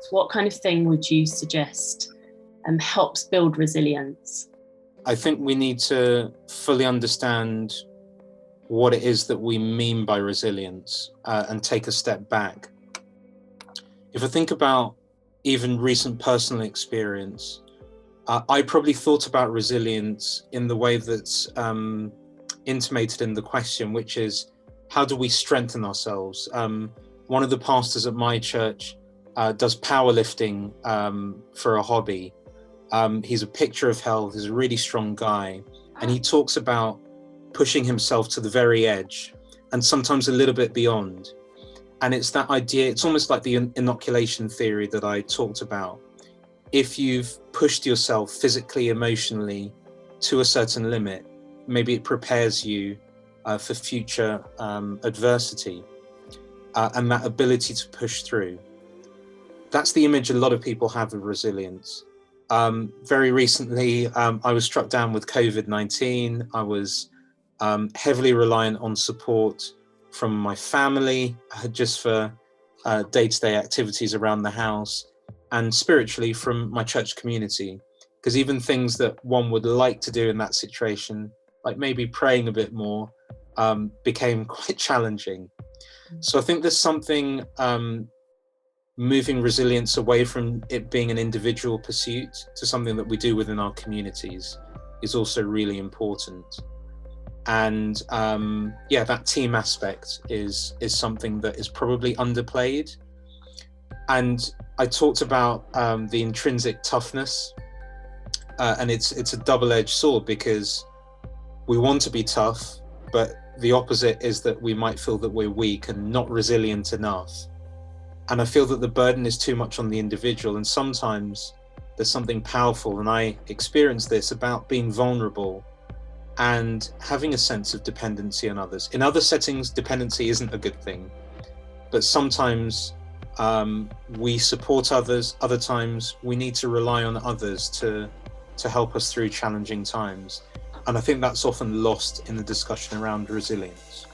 impact? What kind of thing would you suggest helps build resilience? I think we need to fully understand what it is that we mean by resilience and take a step back. If I think about even recent personal experience, I probably thought about resilience in the way that's intimated in the question, which is, how do we strengthen ourselves? One of the pastors at my church does powerlifting for a hobby. He's a picture of health, he's a really strong guy, and he talks about pushing himself to the very edge and sometimes a little bit beyond. And it's that idea, it's almost like the inoculation theory that I talked about. If you've pushed yourself physically, emotionally to a certain limit, maybe it prepares you for future adversity and that ability to push through. That's the image a lot of people have of resilience. Very recently, I was struck down with COVID-19. I was heavily reliant on support from my family, just for day-to-day activities around the house, and spiritually from my church community, because even things that one would like to do in that situation, like maybe praying a bit more, became quite challenging. So I think there's something moving resilience away from it being an individual pursuit to something that we do within our communities is also really important. And that team aspect is something that is probably underplayed. And I talked about the intrinsic toughness, and it's a double-edged sword, because we want to be tough, but the opposite is that we might feel that we're weak and not resilient enough. And I feel that the burden is too much on the individual, and sometimes there's something powerful, and I experience this, about being vulnerable and having a sense of dependency on others. In other settings, dependency isn't a good thing, but sometimes we support others, other times we need to rely on others to help us through challenging times. And I think that's often lost in the discussion around resilience.